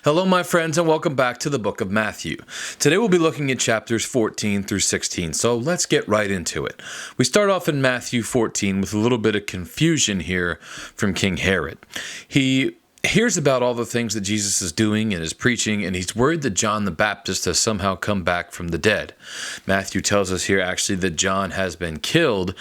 Hello, my friends, and welcome back to the book of Matthew. Today we'll be looking at chapters 14 through 16, so let's get right into it. We start off in Matthew 14 with a little bit of confusion here from King Herod. He hears about all the things that Jesus is doing and is preaching, and he's worried that John the Baptist has somehow come back from the dead. Matthew tells us here actually that John has been killed,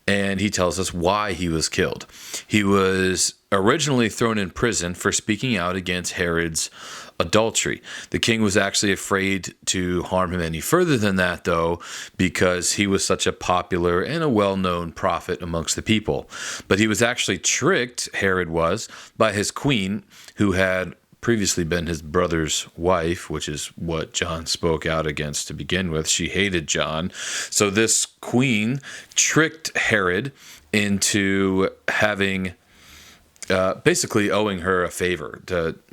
and he tells us why he was killed. He was originally thrown in prison for speaking out against Herod's adultery. The king was actually afraid to harm him any further than that, though, because he was such a popular and a well-known prophet amongst the people. But he was actually tricked, Herod was, by his queen, who had previously been his brother's wife, which is what John spoke out against to begin with. She hated John. So this queen tricked Herod into having basically owing her a favor.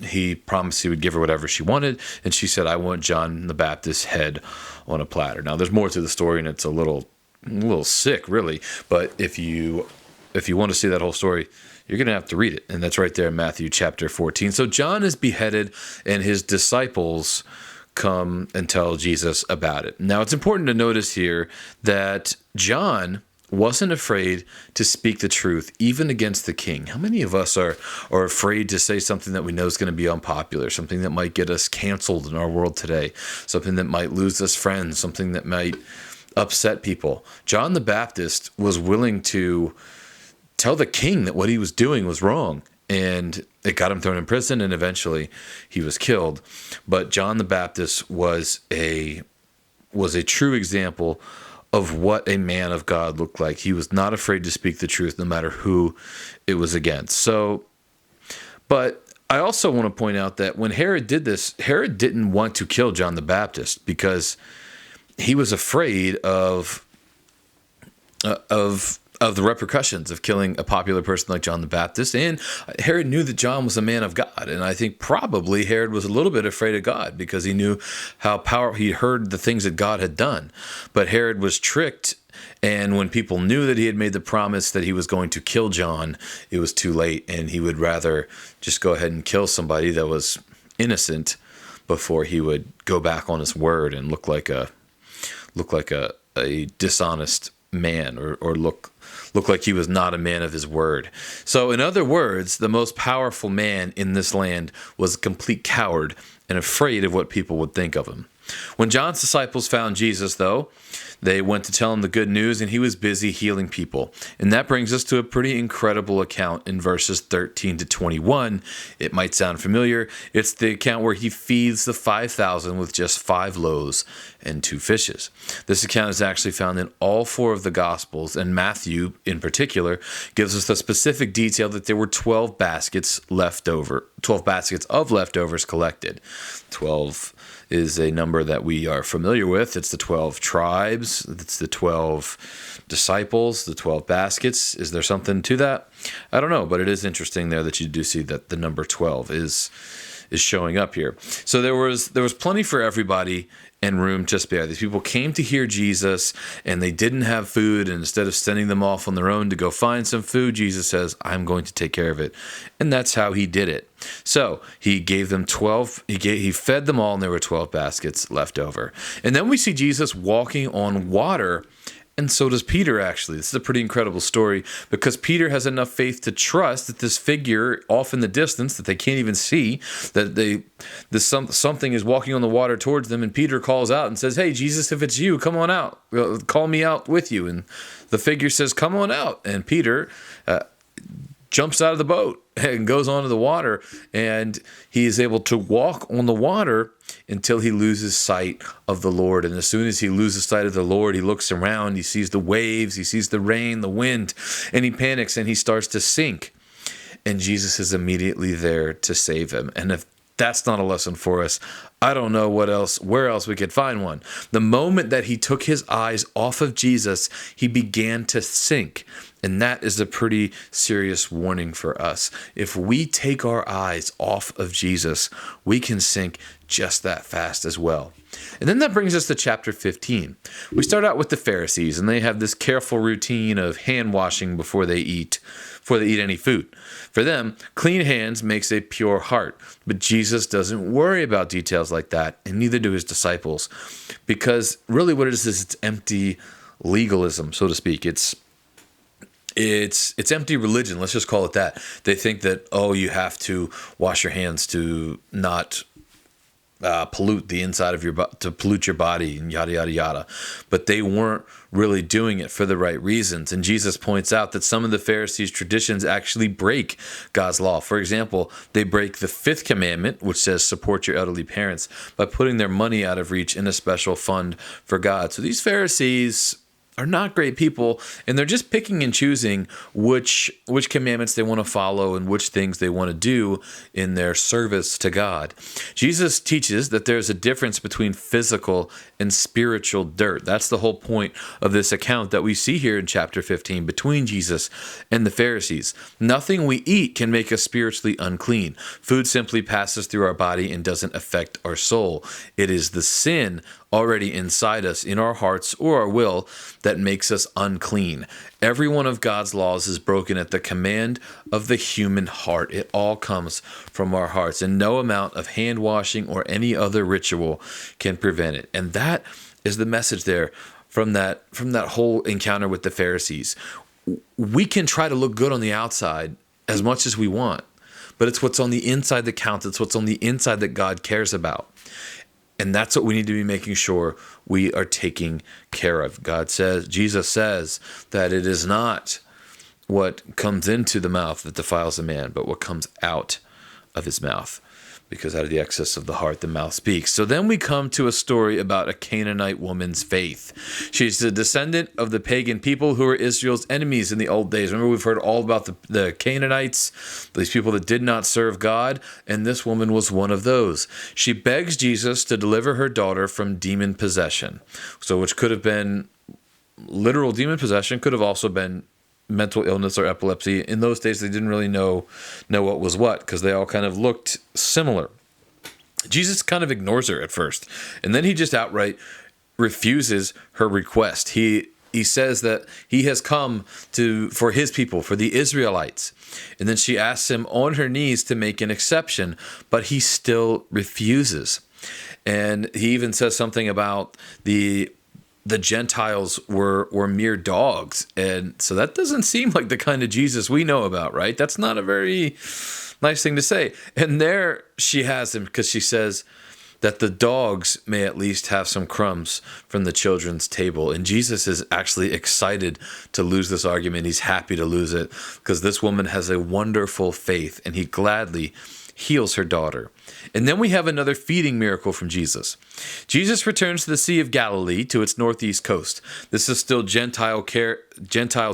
He promised he would give her whatever she wanted, and she said, "I want John the Baptist's head on a platter." Now, there's more to the story, and it's a little sick, really. But if you want to see that whole story, you're going to have to read it, and that's right there in Matthew chapter 14. So John is beheaded, and his disciples come and tell Jesus about it. Now, it's important to notice here that John wasn't afraid to speak the truth, even against the king. How many of us are afraid to say something that we know is going to be unpopular, something that might get us canceled in our world today, something that might lose us friends, something that might upset people? John the Baptist was willing to tell the king that what he was doing was wrong, and it got him thrown in prison, and eventually he was killed. But John the Baptist was a true example of what a man of God looked like. He was not afraid to speak the truth, no matter who it was against. But I also want to point out that when Herod did this, Herod didn't want to kill John the Baptist because he was afraid of the repercussions of killing a popular person like John the Baptist. And Herod knew that John was a man of God. And I think probably Herod was a little bit afraid of God because he knew how powerful, he heard the things that God had done. But Herod was tricked. And when people knew that he had made the promise that he was going to kill John, it was too late. And he would rather just go ahead and kill somebody that was innocent before he would go back on his word and look like a dishonest man, or look like he was not a man of his word. So in other words, the most powerful man in this land was a complete coward and afraid of what people would think of him. When John's disciples found Jesus, though, they went to tell him the good news, and he was busy healing people. And that brings us to a pretty incredible account in verses 13 to 21. It might sound familiar. It's the account where he feeds the 5,000 with just 5 loaves and 2 fishes. This account is actually found in all 4 of the Gospels, and Matthew, in particular, gives us the specific detail that there were 12 baskets of leftovers collected. 12 is a number that we are familiar with. It's the 12 tribes. It's the 12 disciples, the 12 baskets. Is there something to that? I don't know, but it is interesting there that you do see that the number 12 is showing up here. So there was plenty for everybody and room to spare. These people came to hear Jesus, and they didn't have food, and instead of sending them off on their own to go find some food, Jesus says, "I'm going to take care of it." And that's how he did it. So he gave them 12, he fed them all, and there were 12 baskets left over. And then we see Jesus walking on water, and so does Peter, actually. This is a pretty incredible story because Peter has enough faith to trust that this figure off in the distance that they can't even see, that something is walking on the water towards them, and Peter calls out and says, "Hey, Jesus, if it's you, come on out. Call me out with you." And the figure says, "Come on out." And Peter jumps out of the boat and goes onto the water, and he is able to walk on the water until he loses sight of the Lord. And as soon as he loses sight of the Lord, he looks around, he sees the waves, he sees the rain, the wind, and he panics and he starts to sink. And Jesus is immediately there to save him. And if that's not a lesson for us, I don't know where else we could find one. The moment that he took his eyes off of Jesus, he began to sink. And that is a pretty serious warning for us. If we take our eyes off of Jesus, we can sink just that fast as well. And then that brings us to chapter 15. We start out with the Pharisees, and they have this careful routine of hand washing before they eat any food. For them, clean hands makes a pure heart. But Jesus doesn't worry about details like that, and neither do his disciples. Because really what it is it's empty legalism, so to speak. It's empty religion, let's just call it that. They think that, you have to wash your hands to not pollute the inside of to pollute your body and yada, yada, yada. But they weren't really doing it for the right reasons. And Jesus points out that some of the Pharisees' traditions actually break God's law. For example, they break the 5th commandment, which says support your elderly parents, by putting their money out of reach in a special fund for God. So these Pharisees are not great people, and they're just picking and choosing which commandments they want to follow and which things they want to do in their service to God. Jesus teaches that there's a difference between physical and spiritual dirt. That's the whole point of this account that we see here in chapter 15 between Jesus and the Pharisees. Nothing we eat can make us spiritually unclean. Food simply passes through our body and doesn't affect our soul. It is the sin already inside us, in our hearts or our will, that makes us unclean. Every one of God's laws is broken at the command of the human heart. It all comes from our hearts, and no amount of hand washing or any other ritual can prevent it. And that is the message there from that whole encounter with the Pharisees. We can try to look good on the outside as much as we want, but it's what's on the inside that counts. It's what's on the inside that God cares about. And that's what we need to be making sure we are taking care of. Jesus says that it is not what comes into the mouth that defiles a man, but what comes out of his mouth. Because out of the excess of the heart, the mouth speaks. So then we come to a story about a Canaanite woman's faith. She's the descendant of the pagan people who were Israel's enemies in the old days. Remember, we've heard all about the Canaanites, these people that did not serve God, and this woman was one of those. She begs Jesus to deliver her daughter from demon possession. So which could have been literal demon possession, could have also been mental illness or epilepsy. In those days, they didn't really know what was what, because they all kind of looked similar. Jesus kind of ignores her at first, and then he just outright refuses her request. He says that he has come for his people, for the Israelites. And then she asks him on her knees to make an exception, but he still refuses. And he even says something about the Gentiles were mere dogs. And so that doesn't seem like the kind of Jesus we know about, right? That's not a very nice thing to say. And there she has him, because she says that the dogs may at least have some crumbs from the children's table. And Jesus is actually excited to lose this argument. He's happy to lose it, because this woman has a wonderful faith, and he gladly heals her daughter. And then we have another feeding miracle from Jesus. Jesus returns to the Sea of Galilee, to its northeast coast. This is still Gentile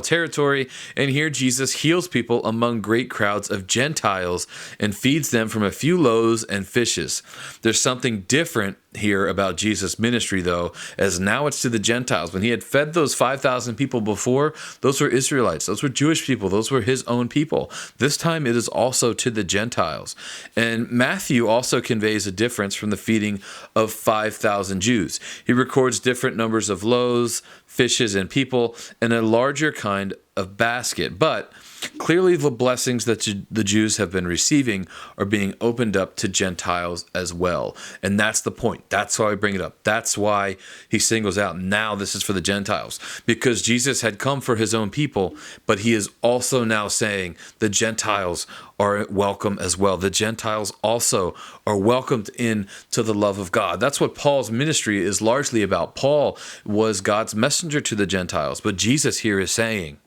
territory, and here Jesus heals people among great crowds of Gentiles and feeds them from a few loaves and fishes. There's something different here about Jesus' ministry, though, as now it's to the Gentiles. When he had fed those 5,000 people before, those were Israelites, those were Jewish people, those were his own people. This time it is also to the Gentiles. And Matthew also conveys a difference from the feeding of 5,000 Jews. He records different numbers of loaves, fishes, and people, and a larger kind of basket. But clearly the blessings that the Jews have been receiving are being opened up to Gentiles as well. And that's the point. That's why I bring it up. That's why he singles out, now this is for the Gentiles. Because Jesus had come for his own people, but he is also now saying the Gentiles are welcome as well. The Gentiles also are welcomed into the love of God. That's what Paul's ministry is largely about. Paul was God's messenger to the Gentiles, but Jesus here is saying,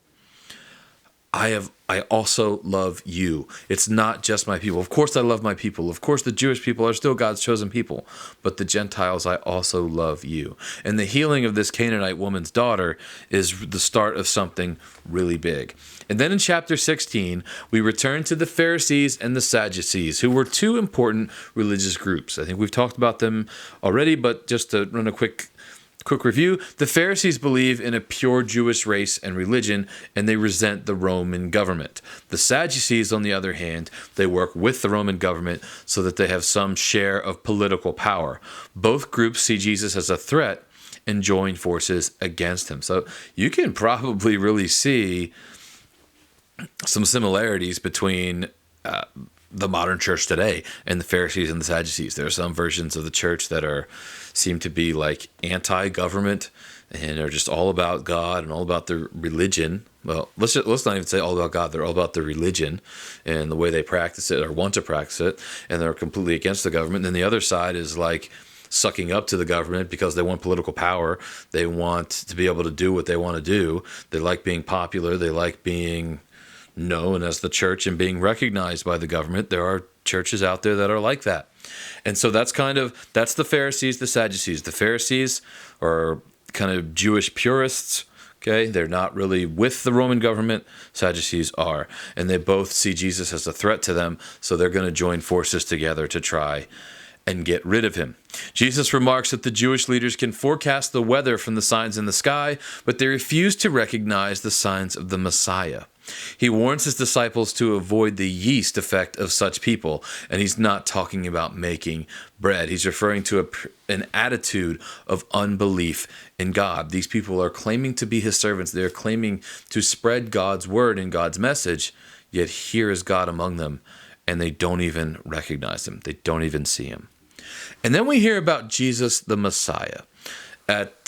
I also love you. It's not just my people. Of course I love my people. Of course the Jewish people are still God's chosen people. But the Gentiles, I also love you. And the healing of this Canaanite woman's daughter is the start of something really big. And then in chapter 16, we return to the Pharisees and the Sadducees, who were two important religious groups. I think we've talked about them already, but just to run a quick Quick review. The Pharisees believe in a pure Jewish race and religion, and they resent the Roman government. The Sadducees, on the other hand, they work with the Roman government so that they have some share of political power. Both groups see Jesus as a threat and join forces against him. So you can probably really see some similarities between the modern church today and the Pharisees and the Sadducees. There are some versions of the church that seem to be like anti-government and are just all about God and all about their religion. Well, let's not even say all about God. They're all about their religion and the way they practice it or want to practice it, and they're completely against the government. And then the other side is like sucking up to the government because they want political power. They want to be able to do what they want to do. They like being popular. They like being known as the church and being recognized by the government. There are churches out there that are like that. And so that's the Pharisees, the Sadducees. The Pharisees are kind of Jewish purists. Okay, they're not really with the Roman government. Sadducees are. And they both see Jesus as a threat to them, so they're going to join forces together to try and get rid of him. Jesus remarks that the Jewish leaders can forecast the weather from the signs in the sky, but they refuse to recognize the signs of the Messiah. He warns his disciples to avoid the yeast effect of such people, and he's not talking about making bread. He's referring to an attitude of unbelief in God. These people are claiming to be his servants. They're claiming to spread God's word and God's message, yet here is God among them, and they don't even recognize him. They don't even see him. And then we hear about Jesus the Messiah. At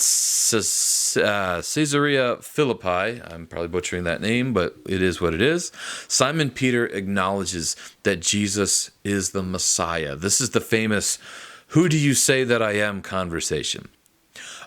Caesarea Philippi, I'm probably butchering that name, but it is what it is, Simon Peter acknowledges that Jesus is the Messiah. This is the famous, "Who do you say that I am?" conversation.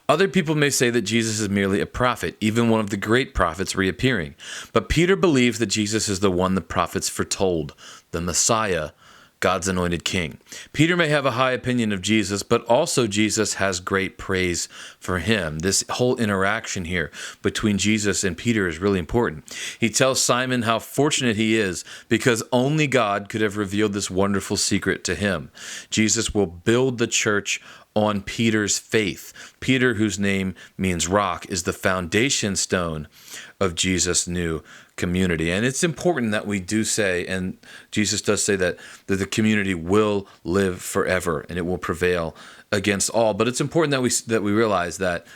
Other people may say that Jesus is merely a prophet, even one of the great prophets reappearing. But Peter believes that Jesus is the one the prophets foretold, the Messiah, God's anointed king. Peter may have a high opinion of Jesus, but also Jesus has great praise for him. This whole interaction here between Jesus and Peter is really important. He tells Simon how fortunate he is because only God could have revealed this wonderful secret to him. Jesus will build the church on Peter's faith. Peter, whose name means rock, is the foundation stone of Jesus' new community. And it's important that we do say, and Jesus does say that the community will live forever and it will prevail against all. But it's important that we realize that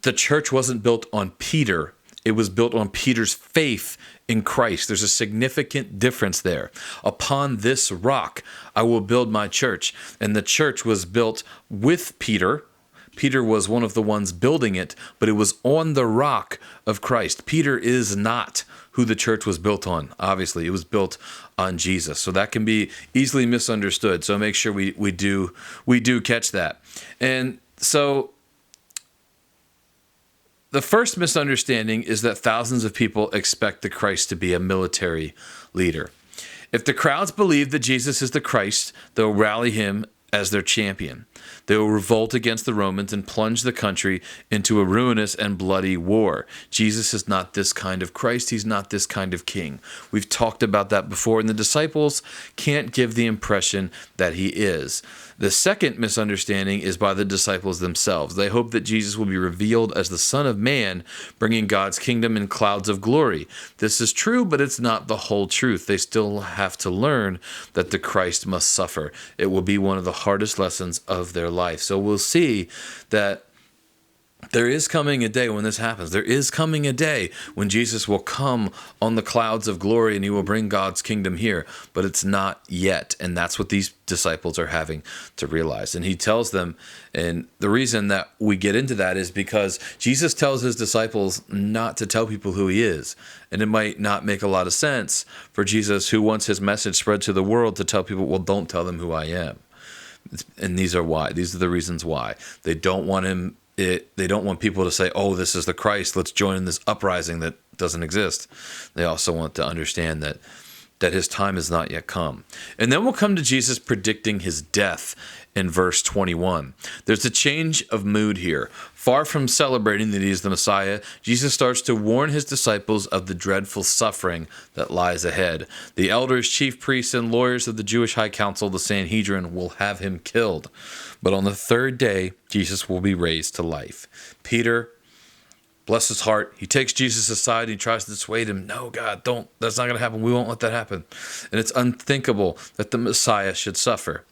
the church wasn't built on Peter. It was built on Peter's faith in Christ. There's a significant difference there. Upon this rock, I will build my church. And the church was built with Peter. Peter was one of the ones building it, but it was on the rock of Christ. Peter is not who the church was built on. Obviously, it was built on Jesus. So that can be easily misunderstood. So make sure we do catch that. And so the first misunderstanding is that thousands of people expect the Christ to be a military leader. If the crowds believe that Jesus is the Christ, they'll rally him as their champion. They will revolt against the Romans and plunge the country into a ruinous and bloody war. Jesus is not this kind of Christ. He's not this kind of king. We've talked about that before, and the disciples can't give the impression that he is. The second misunderstanding is by the disciples themselves. They hope that Jesus will be revealed as the Son of Man, bringing God's kingdom in clouds of glory. This is true, but it's not the whole truth. They still have to learn that the Christ must suffer. It will be one of the hardest lessons of their life. So we'll see that there is coming a day when this happens. There is coming a day when Jesus will come on the clouds of glory and he will bring God's kingdom here, but it's not yet. And that's what these disciples are having to realize. And he tells them, and the reason that we get into that is because Jesus tells his disciples not to tell people who he is. And it might not make a lot of sense for Jesus, who wants his message spread to the world, to tell people, well, don't tell them who I am. And these are why. These are the reasons why. They don't want him. They don't want people to say, oh, this is the Christ. Let's join in this uprising that doesn't exist. They also want to understand that that his time has not yet come. And then we'll come to Jesus predicting his death in verse 21. There's a change of mood here. Far from celebrating that he is the Messiah, Jesus starts to warn his disciples of the dreadful suffering that lies ahead. The elders, chief priests, and lawyers of the Jewish High Council, the Sanhedrin, will have him killed. But on the third day, Jesus will be raised to life. Peter, bless his heart, he takes Jesus aside and he tries to dissuade him. No, God, don't. That's not going to happen. We won't let that happen. And it's unthinkable that the Messiah should suffer.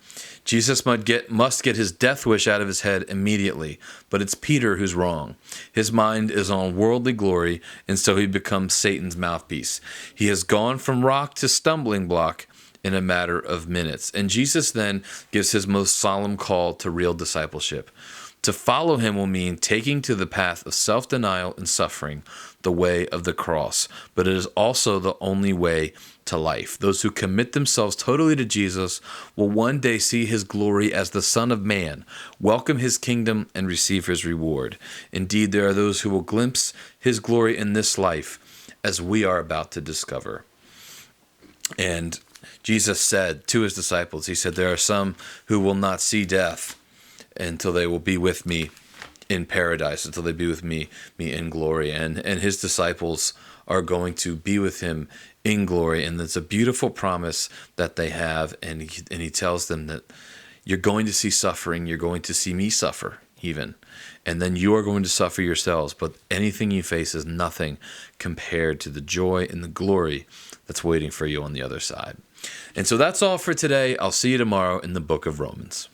Jesus must get his death wish out of his head immediately, but it's Peter who's wrong. His mind is on worldly glory, and so he becomes Satan's mouthpiece. He has gone from rock to stumbling block in a matter of minutes. And Jesus then gives his most solemn call to real discipleship. To follow him will mean taking to the path of self-denial and suffering, the way of the cross. But it is also the only way to life. Those who commit themselves totally to Jesus will one day see his glory as the Son of Man, welcome his kingdom, and receive his reward. Indeed, there are those who will glimpse his glory in this life, as we are about to discover. And Jesus said to his disciples, he said, there are some who will not see death until they will be with me in paradise, until they be with me in glory. And his disciples are going to be with him in glory. And it's a beautiful promise that they have. And he tells them that you're going to see suffering. You're going to see me suffer even. And then you are going to suffer yourselves. But anything you face is nothing compared to the joy and the glory that's waiting for you on the other side. And so that's all for today. I'll see you tomorrow in the book of Romans.